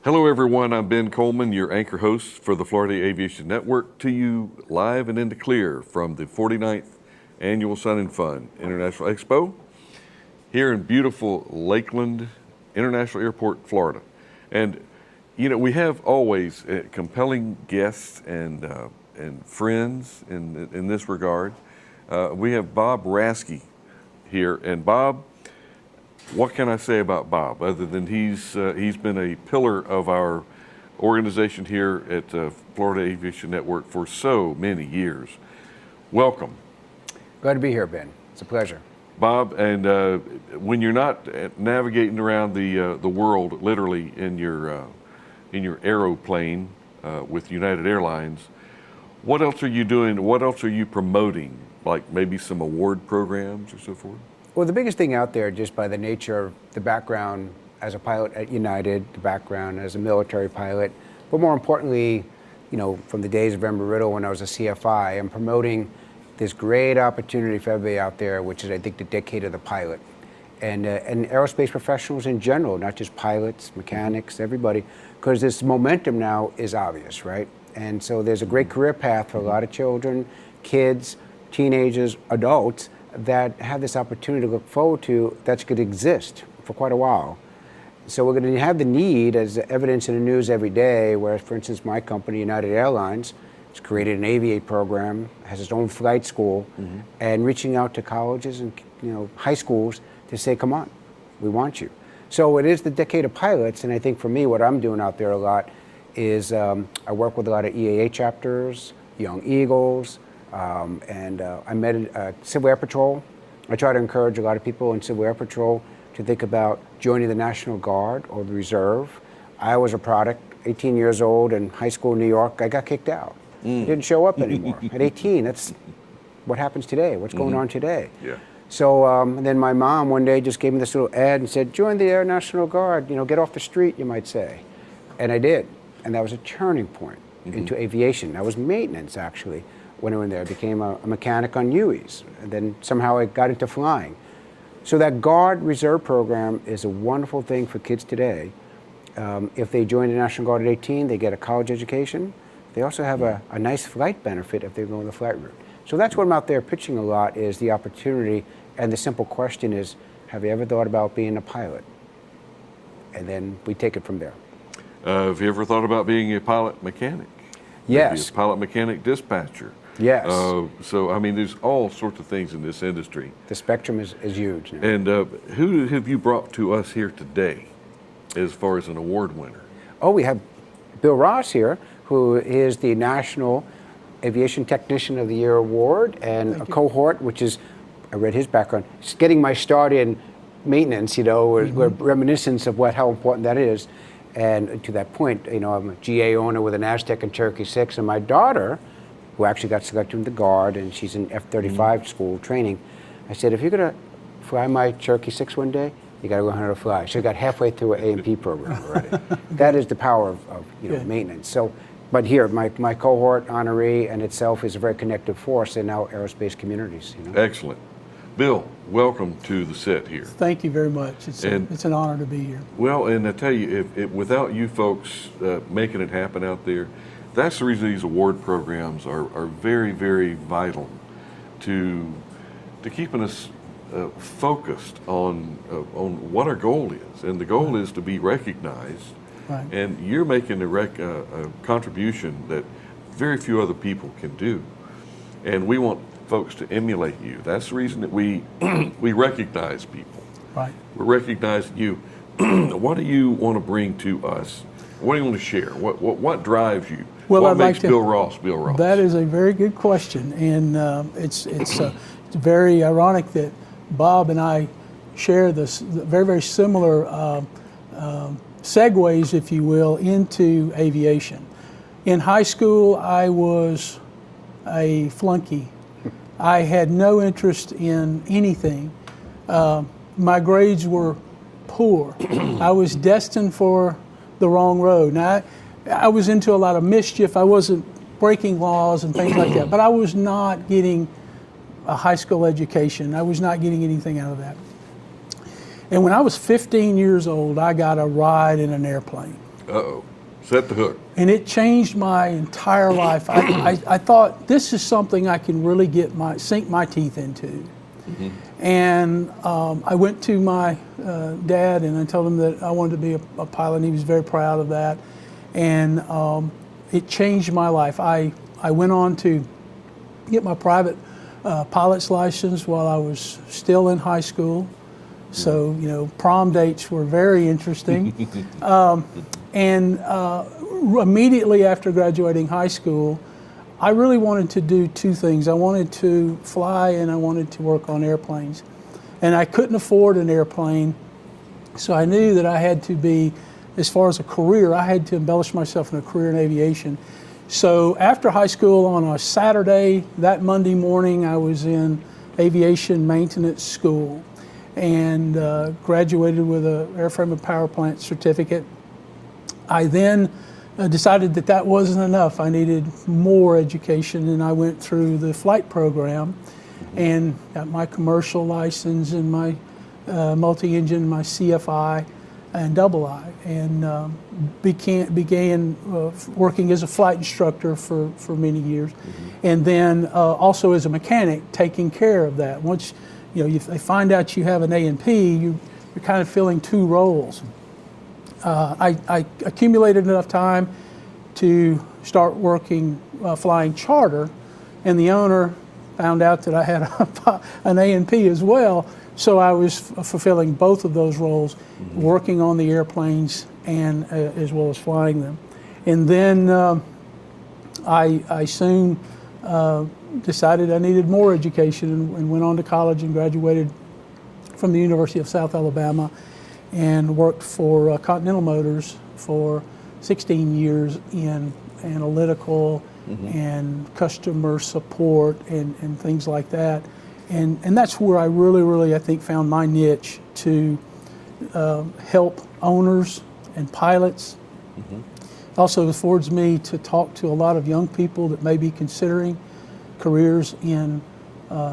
Hello everyone, I'm Ben Coleman, your anchor host for the Florida Aviation Network, to you live and in the clear from the 49th Annual Sun and Fun International Expo here in beautiful Lakeland International Airport, Florida. And you know, we have always compelling guests and friends in this regard. We have Bob Raskey here, and Bob, what can I say about Bob other than he's been a pillar of our organization here at Florida Aviation Network for so many years. Welcome. Glad to be here, Ben. It's a pleasure. Bob, and when you're not navigating around the world literally in your aeroplane with United Airlines, what else are you doing? What else are you promoting? Like maybe some award programs or so forth? Well, the biggest thing out there, just by the nature of the background as a pilot at United, the background as a military pilot, but more importantly, you know, from the days of Embry-Riddle when I was a CFI, I'm promoting this great opportunity for everybody out there, which is, I think, the decade of the pilot. And aerospace professionals in general, not just pilots, mechanics, everybody, because this momentum now is obvious, right? And so there's a great career path for a lot of children, kids, teenagers, adults, that have this opportunity to look forward to that's going to exist for quite a while. So we're going to have the need, as evidence in the news every day, where, for instance, my company, United Airlines, has created an Aviate program, has its own flight school, and reaching out to colleges and high schools to say, come on, we want you. So it is the decade of pilots, and I think for me, what I'm doing out there a lot is I work with a lot of EAA chapters, Young Eagles, and I met Civil Air Patrol. I try to encourage a lot of people in Civil Air Patrol to think about joining the National Guard or the Reserve. I was a product, 18 years old in high school in New York. I got kicked out. I didn't show up anymore. At 18, that's what happens today, what's going on today. Yeah. So and then my mom one day just gave me this little ad and said, join the Air National Guard, get off the street, you might say. And I did. And that was a turning point into aviation. That was maintenance, actually. When I went there, I became a mechanic on UEs, and then somehow I got into flying. So that Guard Reserve program is a wonderful thing for kids today. If they join the National Guard at 18, they get a college education. They also have a nice flight benefit if they're going the flight route. So that's what I'm out there pitching a lot, is the opportunity, and the simple question is, have you ever thought about being a pilot? And then we take it from there. Have you ever thought about being a pilot mechanic? Yes. Maybe a pilot mechanic dispatcher? Yes. So, I mean, there's all sorts of things in this industry. The spectrum is huge now. And who have you brought to us here today as far as an award winner? Oh, we have Bill Ross here, who is the National Aviation Technician of the Year Award, and a cohort, which is, I read his background, it's getting my start in maintenance, we're reminiscence of how important that is. And to that point, I'm a GA owner with an Aztec and Cherokee 6, and my daughter, who actually got selected in the Guard, and she's in F-35 school training. I said, if you're going to fly my Cherokee 6 one day, you got to learn how to fly. She got halfway through an A&P program already. That is the power of maintenance. So, but here, my cohort honoree and itself is a very connective force in our aerospace communities. Excellent. Bill, welcome to the set here. Thank you very much. It's an honor to be here. Well, and I tell you, if without you folks making it happen out there, that's the reason these award programs are very, very vital to keeping us focused on what our goal is. And the goal is to be recognized. Right. And you're making a contribution that very few other people can do. And we want folks to emulate you. That's the reason that we recognize people. Right. We're recognizing you. What do you want to bring to us? What do you want to share? What drives you? Well, what I'd makes like to, Bill Ross Bill Ross? That is a very good question, and it's very ironic that Bob and I share this very, very similar segues, if you will, into aviation. In high school, I was a flunky. I had no interest in anything. My grades were poor. I was destined for the wrong road. Now, I was into a lot of mischief. I wasn't breaking laws and things like that, but I was not getting a high school education. I was not getting anything out of that. And when I was 15 years old, I got a ride in an airplane. Uh-oh. Set the hook. And it changed my entire life. I thought this is something I can really sink my teeth into. And I went to my dad and I told him that I wanted to be a pilot, and he was very proud of that. And it changed my life. I went on to get my private pilot's license while I was still in high school. So, you know, prom dates were very interesting. And immediately after graduating high school, I really wanted to do two things. I wanted to fly and I wanted to work on airplanes. And I couldn't afford an airplane, so I knew that I had to be, as far as a career, I had to embellish myself in a career in aviation. So after high school on a Saturday, that Monday morning, I was in aviation maintenance school and graduated with an airframe and power plant certificate. I then decided that that wasn't enough. I needed more education, and I went through the flight program and got my commercial license and my multi-engine, my CFI and II, and began working as a flight instructor for many years, and then also as a mechanic, taking care of that. Once they find out you have an A&P, you're kind of filling two roles. I accumulated enough time to start working flying charter, and the owner found out that I had an A&P as well, so I was fulfilling both of those roles, working on the airplanes and as well as flying them. And then I soon decided I needed more education and went on to college and graduated from the University of South Alabama and worked for Continental Motors for 16 years in analytical and customer support and things like that. And that's where I really, I think, found my niche to help owners and pilots. Also affords me to talk to a lot of young people that may be considering careers in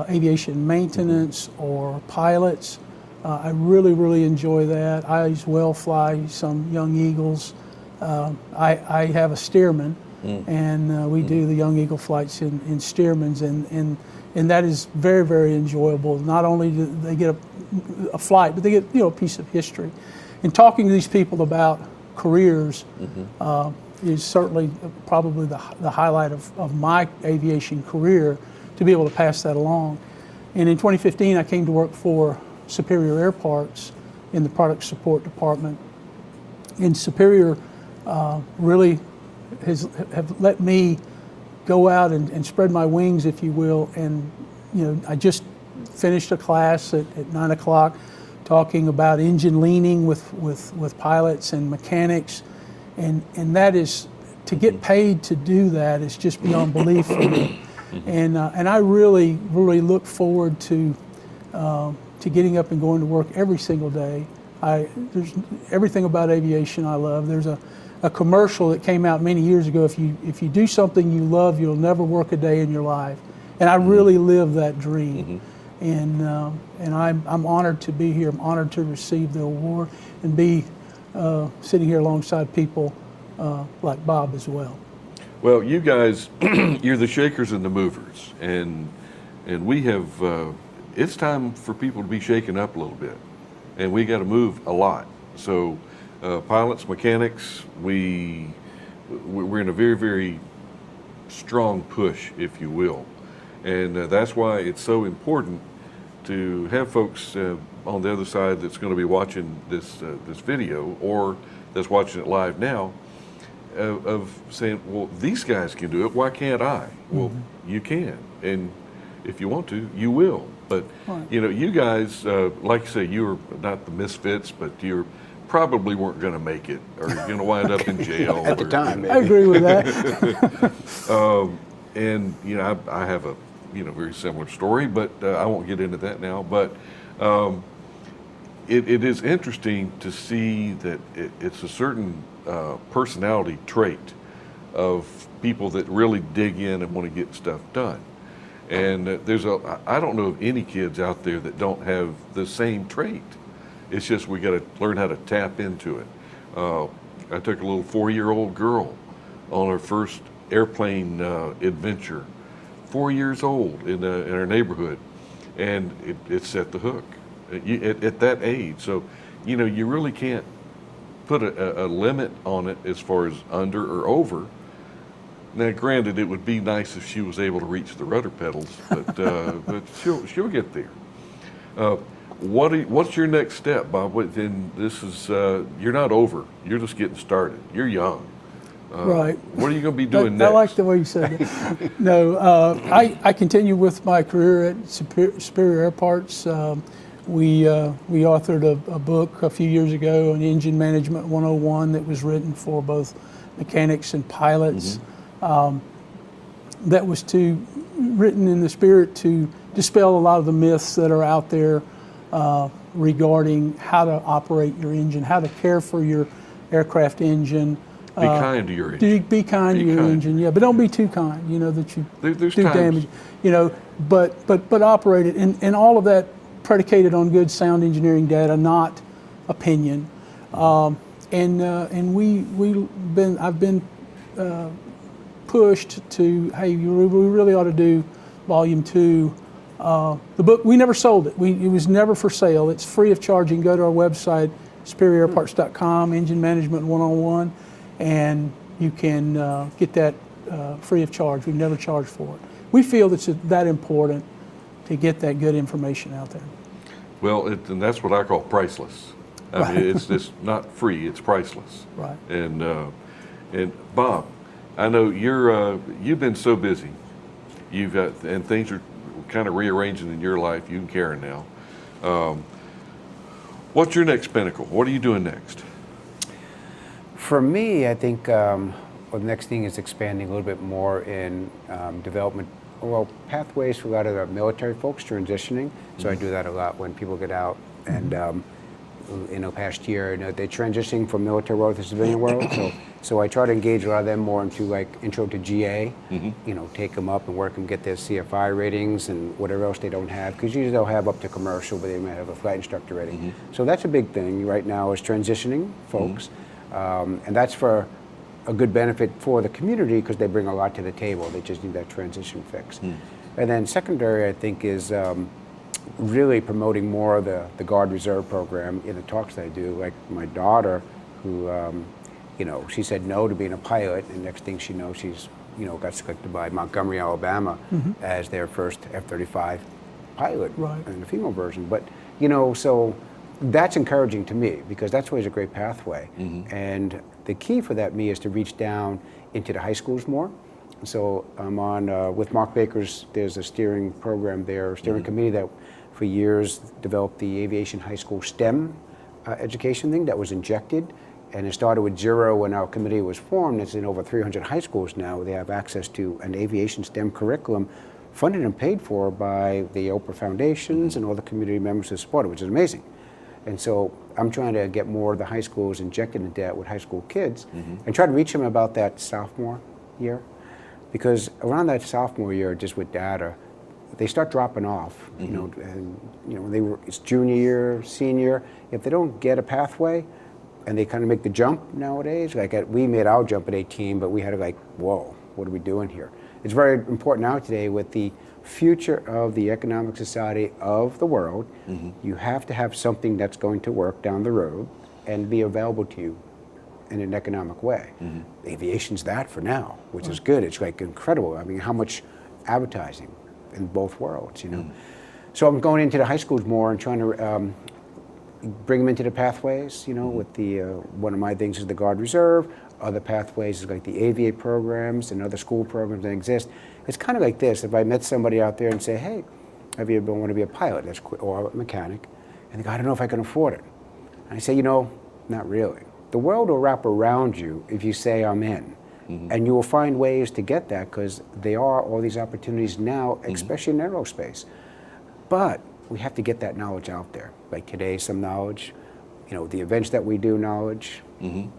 aviation maintenance or pilots. I really enjoy that. I as well fly some Young Eagles. I have a Stearman, and we do the Young Eagle flights in Stearmans, and that is very enjoyable. Not only do they get a flight, but they get a piece of history. And talking to these people about careers is certainly probably the highlight of my aviation career, to be able to pass that along. And in 2015, I came to work for Superior Air Parts in the product support department. And Superior really have let me go out and spread my wings, if you will. And I just finished a class at 9 o'clock talking about engine leaning with pilots and mechanics, and that is, to get paid to do that is just beyond belief for me. And I really look forward to getting up and going to work every single day. There's everything about aviation I love. There's a commercial that came out many years ago. If you do something you love, you'll never work a day in your life. And I really live that dream. And I'm honored to be here. I'm honored to receive the award and be sitting here alongside people like Bob as well. Well, you guys, you're the shakers and the movers, and we have. It's time for people to be shaken up a little bit, and we got to move a lot. So, pilots, mechanics, we're in a very strong push, if you will, and that's why it's so important to have folks on the other side that's going to be watching this video, or that's watching it live now, of saying, well, these guys can do it, why can't I? Well, you can, and if you want to, you will. But you guys, like you say, you were not the misfits, but you probably weren't going to make it, or you're going to wind up in jail at the time. Maybe. I agree with that. And I have a very similar story, but I won't get into that now. But it is interesting to see that it's a certain personality trait of people that really dig in and want to get stuff done. And I don't know of any kids out there that don't have the same trait. It's just we got to learn how to tap into it. I took a little 4-year-old girl on her first airplane adventure, 4 years old in our neighborhood, and it set the hook at that age. So, you know, you really can't put a limit on it as far as under or over. Now, granted, it would be nice if she was able to reach the rudder pedals, but she'll get there. What's your next step, Bob? Then this is you're not over. You're just getting started. You're young. Right. What are you going to be doing next? I like the way you said that. No, I continue with my career at Superior Air Parts. We authored a book a few years ago on Engine Management 101 that was written for both mechanics and pilots. That was written in the spirit to dispel a lot of the myths that are out there regarding how to operate your engine, how to care for your aircraft engine. Be kind to your engine. Be kind to your engine, yeah, but don't be too kind. You know that you There's do times. damage. You know, but operate it, and all of that predicated on good, sound engineering data, not opinion. And I've been pushed to, hey, we really ought to do volume 2. The book, we never sold it. It was never for sale. It's free of charge. You can go to our website, superiorparts.com, Engine Management 101, and you can get that free of charge. We've never charged for it. We feel it's that important to get that good information out there. Well, and that's what I call priceless. I mean, it's not free; it's priceless. Right. And Bob, I know you've been so busy. You've got, and things are kind of rearranging in your life. You and Karen now. What's your next pinnacle? What are you doing next? For me, I think the next thing is expanding a little bit more in development, pathways for a lot of the military folks transitioning. So I do that a lot when people get out, and in the past year, you know, they're transitioning from military world to civilian world. So I try to engage a lot of them more into like intro to GA, you know, take them up and work them, get their CFI ratings and whatever else they don't have, because usually they'll have up to commercial, but they might have a flight instructor rating. So that's a big thing right now, is transitioning folks. And that's for a good benefit for the community because they bring a lot to the table. They just need that transition fix. And then secondary, I think, is really promoting more of the Guard Reserve program in the talks that I do. Like my daughter, who, you know, she said no to being a pilot, and next thing she knows, she's, you know, got selected by Montgomery, Alabama as their first F-35 pilot, in the female version. But, you know, so that's encouraging to me because that's always a great pathway. And the key for that, me, is to reach down into the high schools more. So I'm on, with Mark Baker's, there's a steering program there, steering committee that for years developed the Aviation High School STEM education thing that was injected. And it started with 0 when our committee was formed. It's in over 300 high schools now. They have access to an aviation STEM curriculum funded and paid for by the Oprah Foundations and all the community members who support it, which is amazing. And so I'm trying to get more of the high schools injected into that with high school kids and try to reach them about that sophomore year. Because around that sophomore year, just with data, they start dropping off, you know, and, you know, it's junior year, senior. If they don't get a pathway and they kind of make the jump nowadays, like we made our jump at 18, but we had to like, whoa, what are we doing here? It's very important now today with the future of the economic society of the world. You have to have something that's going to work down the road and be available to you in an economic way. Aviation's that for now, which is good. It's like incredible. I mean, how much advertising in both worlds, you know? So I'm going into the high schools more and trying to bring them into the pathways, you know, with the, one of my things is the Guard Reserve. Other pathways is like the Aviate programs and other school programs that exist. It's kind of like this. If I met somebody out there and say, hey, have you ever want to be a pilot or a mechanic? And they go, I don't know if I can afford it. And I say, you know, not really. The world will wrap around you if you say I'm in. And you will find ways to get that because there are all these opportunities now, especially in aerospace. But we have to get that knowledge out there. Like today, some knowledge, you know, the events that we do, knowledge, you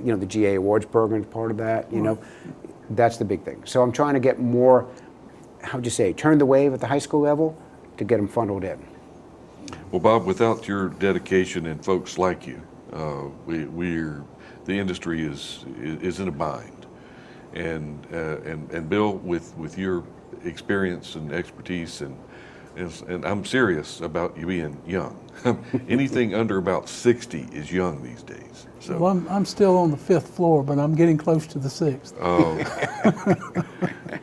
know, the GA Awards program is part of that, you know, that's the big thing. So I'm trying to get more, how'd you say, turn the wave at the high school level to get them funneled in. Well, Bob, without your dedication and folks like you, the industry is in a bind. And Bill, with your experience and expertise, and I'm serious about you being young. Anything under about 60 is young these days. So. Well, I'm still on the 5th floor, but I'm getting close to the 6th. Oh.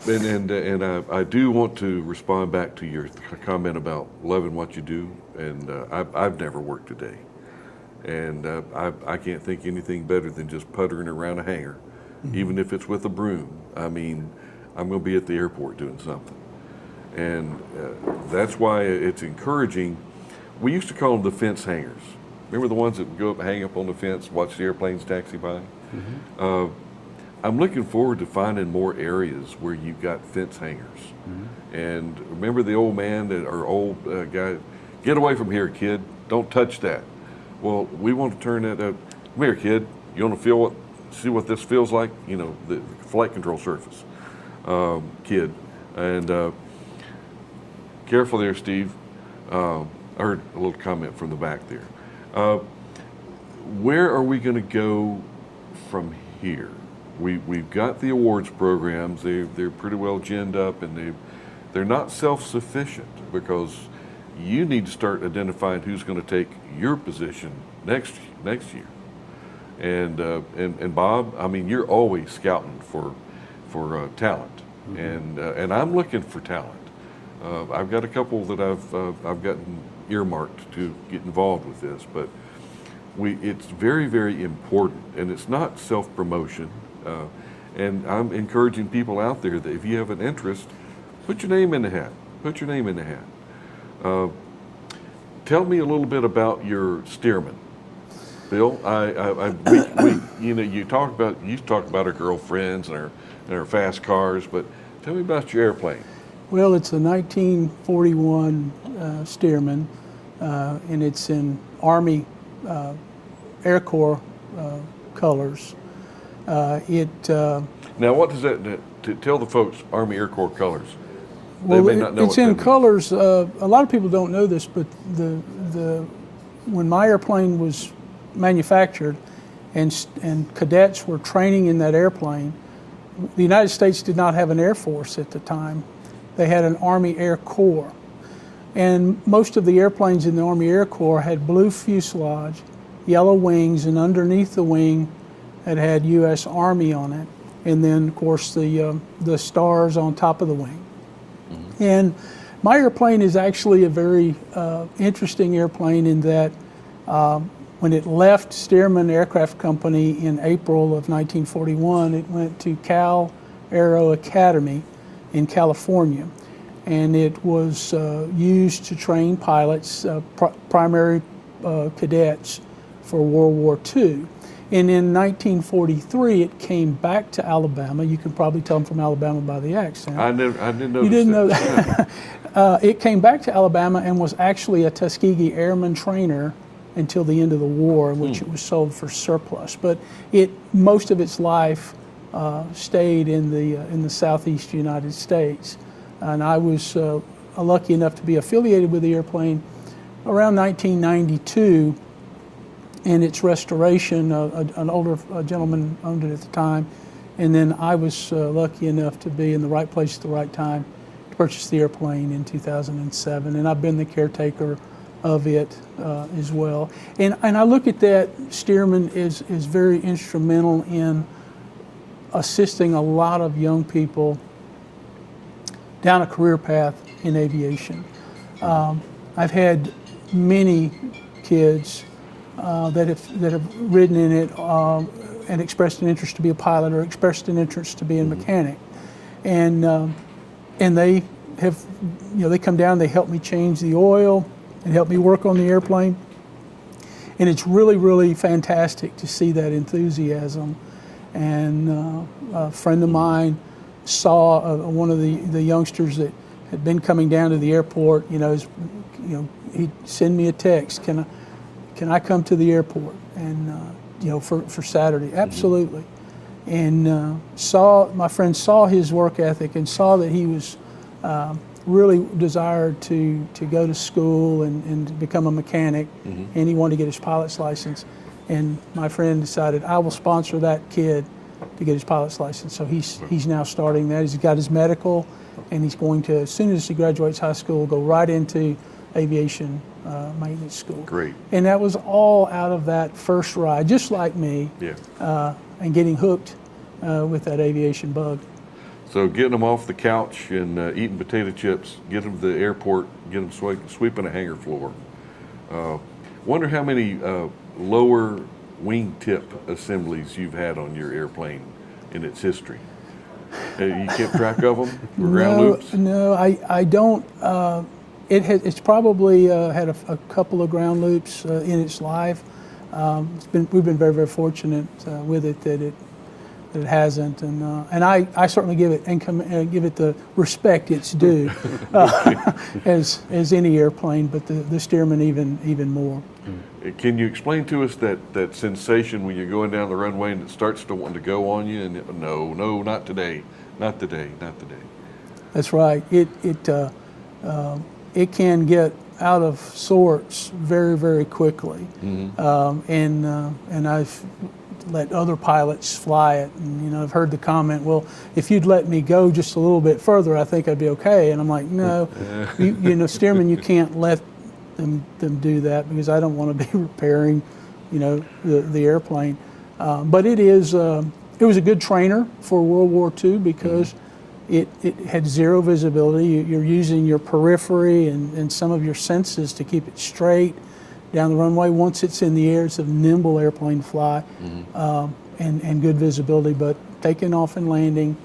and I do want to respond back to your comment about loving what you do. And I've never worked a day. And I can't think anything better than just puttering around a hangar, even if it's with a broom. I mean, I'm going to be at the airport doing something. And that's why it's encouraging. We used to call them the fence hangers. Remember the ones that would go up, hang up on the fence, watch the airplanes taxi by? I'm looking forward to finding more areas where you've got fence hangers. And remember the old man or old guy, get away from here, kid. Don't touch that. Well, we want to turn that up. Come here, kid. You want to see what this feels like? You know, the flight control surface, kid. And careful there, Steve. I heard a little comment from the back there. Where are we going to go from here? We've got the awards programs. They're pretty well ginned up, and they're not self-sufficient, because you need to start identifying who's going to take your position next year. And Bob, I mean, you're always scouting for talent, and I'm looking for talent. I've got a couple that I've gotten earmarked to get involved with this, but it's very, very important, and it's not self-promotion. And I'm encouraging people out there that if you have an interest, put your name in the hat. Put your name in the hat. Tell me a little bit about your steerman, Bill. You talk about our girlfriends and our fast cars, but tell me about your airplane. Well, it's a 1941 Stearman, and it's in Army Air Corps colors. Now, what does that tell the folks? Army Air Corps colors. Well, they may not know it's in colors. A lot of people don't know this, but when my airplane was manufactured, and cadets were training in that airplane, the United States did not have an Air Force at the time. They had an Army Air Corps. And most of the airplanes in the Army Air Corps had blue fuselage, yellow wings, and underneath the wing it had U.S. Army on it. And then, of course, the stars on top of the wing. And my airplane is actually a very interesting airplane in that when it left Stearman Aircraft Company in April of 1941, it went to Cal Aero Academy in California, and it was used to train pilots, primary cadets for World War II. And in 1943, it came back to Alabama. You can probably tell I'm from Alabama by the accent. I didn't know. You didn't know that. It came back to Alabama and was actually a Tuskegee Airman trainer until the end of the war, in which it was sold for surplus. But most of its life stayed in the southeast United States, and I was lucky enough to be affiliated with the airplane around 1992. And its restoration, an older gentleman owned it at the time, and then I was lucky enough to be in the right place at the right time to purchase the airplane in 2007, and I've been the caretaker of it as well. And I look at that Stearman is very instrumental in assisting a lot of young people down a career path in aviation. I've had many kids that have ridden in it and expressed an interest to be a pilot or expressed an interest to be a mechanic, and they have, they come down, they help me change the oil and help me work on the airplane, and it's really, really fantastic to see that enthusiasm. And a friend of mine saw one of the youngsters that had been coming down to the airport. He'd send me a text, can I come to the airport and for Saturday? Absolutely. And my friend saw his work ethic and saw that he was really desired to go to school and become a mechanic, and he wanted to get his pilot's license. And my friend decided, I will sponsor that kid to get his pilot's license. So he's now starting that. He's got his medical, and he's going to, as soon as he graduates high school, go right into aviation maintenance school. Great. And that was all out of that first ride, just like me, Yeah. and getting hooked with that aviation bug. So getting them off the couch and eating potato chips, get them to the airport, get them sweeping a hangar floor. Wonder how many lower wingtip assemblies you've had on your airplane in its history. You kept track of them? Or ground loops? No, I don't. It's probably had a couple of ground loops in its life. We've been very, very fortunate with it that it hasn't, and I certainly give it the respect it's due as any airplane, but the Stearman even more. Can you explain to us that sensation when you're going down the runway and it starts to want to go on you, and no, not today, not today, not today. That's right. It can get out of sorts very, very quickly, and I've let other pilots fly it, and I've heard the comment, well, if you'd let me go just a little bit further, I think I'd be okay. And I'm like, no, Stearman, you can't let them do that, because I don't want to be repairing, the airplane. But it was a good trainer for World War II, because it had zero visibility. You're using your periphery and some of your senses to keep it straight down the runway. Once it's in the air, it's a nimble airplane to fly, and good visibility. But taking off and landing,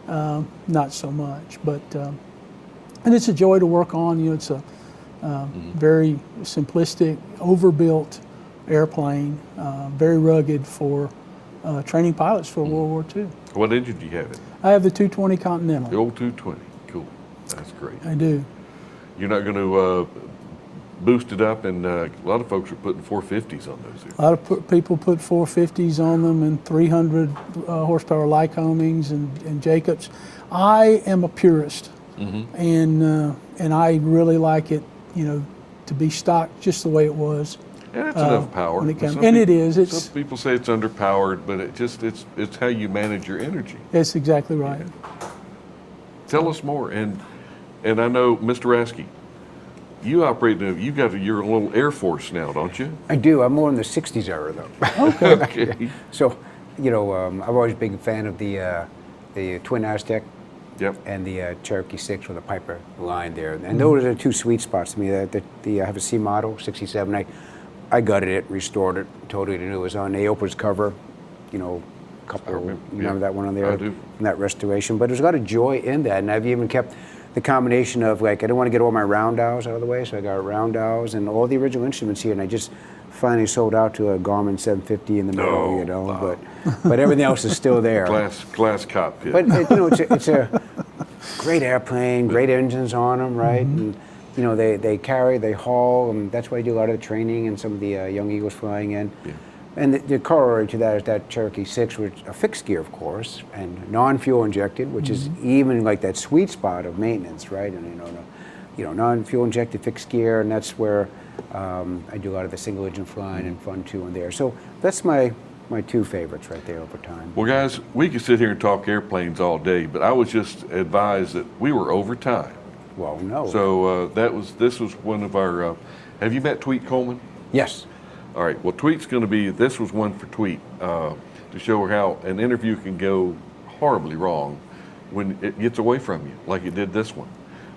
not so much. But and it's a joy to work on. It's a very simplistic, overbuilt airplane, very rugged for training pilots for World War II. What engine do you have it? I have the 220 Continental. The old 220. Cool. That's great. I do. You're not going to boost it up, and a lot of folks are putting 450s on those. A lot of people put 450s on them, and 300 horsepower Lycomings and Jacobs. I am a purist, and I really like it, to be stock just the way it was. And it's enough power. It is. Some people say it's underpowered, but it's how you manage your energy. That's exactly right. Yeah. Tell us more. And I know, Mr. Raskey, you operate, you've got your little Air Force now, don't you? I do. I'm more in the 60s era, though. Okay. So, I've always been a big fan of the Twin Aztec. Yep. And the Cherokee 6 with a Piper line there. And those are two sweet spots to me. I have a C model, 67. I gutted it, restored it, totally new. It was on Aopra's cover, remember that one on there? I do. From that restoration. But there's a lot of joy in that. And I've even kept the combination of, I don't want to get all my roundels out of the way, so I got roundels and all the original instruments here. And I just finally sold out to a Garmin 750 in the middle, wow. but everything else is still there. Glass cockpit. But it's a great airplane, great engines on them, right? And they carry, they haul, and that's why I do a lot of the training and some of the young Eagles flying in. Yeah. And the corollary to that is that Cherokee 6, which a fixed gear, of course, and non-fuel injected, which is even like that sweet spot of maintenance, right? And non-fuel injected fixed gear, and that's where I do a lot of the single engine flying and fun too in there. So that's my two favorites right there over time. Well, guys, we could sit here and talk airplanes all day, but I was just advised that we were over time. Well, no. So this was one of our. Have you met Tue Coleman? Yes. All right. Well, Tweet's going to be. This was one for Tweet to show her how an interview can go horribly wrong when it gets away from you, like it did this one.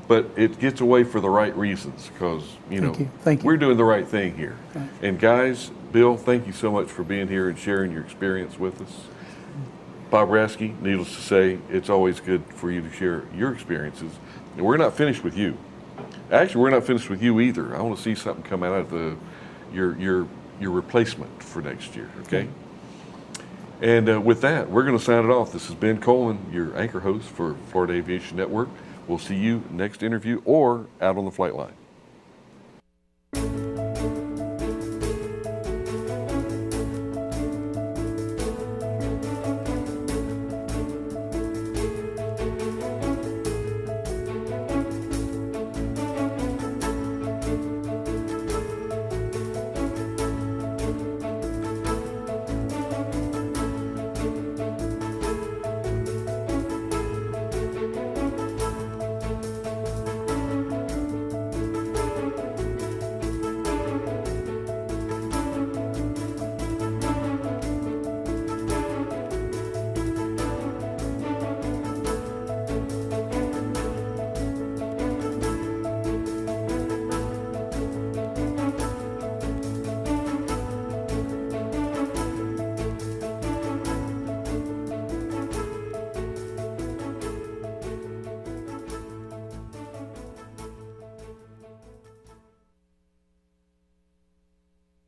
But it gets away for the right reasons, because Thank you. We're doing the right thing here. Okay. And guys, Bill, thank you so much for being here and sharing your experience with us. Bob Raskey, needless to say, it's always good for you to share your experiences. And we're not finished with you. Actually, we're not finished with you either. I want to see something come out of your replacement for next year, okay? And with that, we're going to sign it off. This is Ben Coleman, your anchor host for Florida Aviation Network. We'll see you next interview or out on the flight line.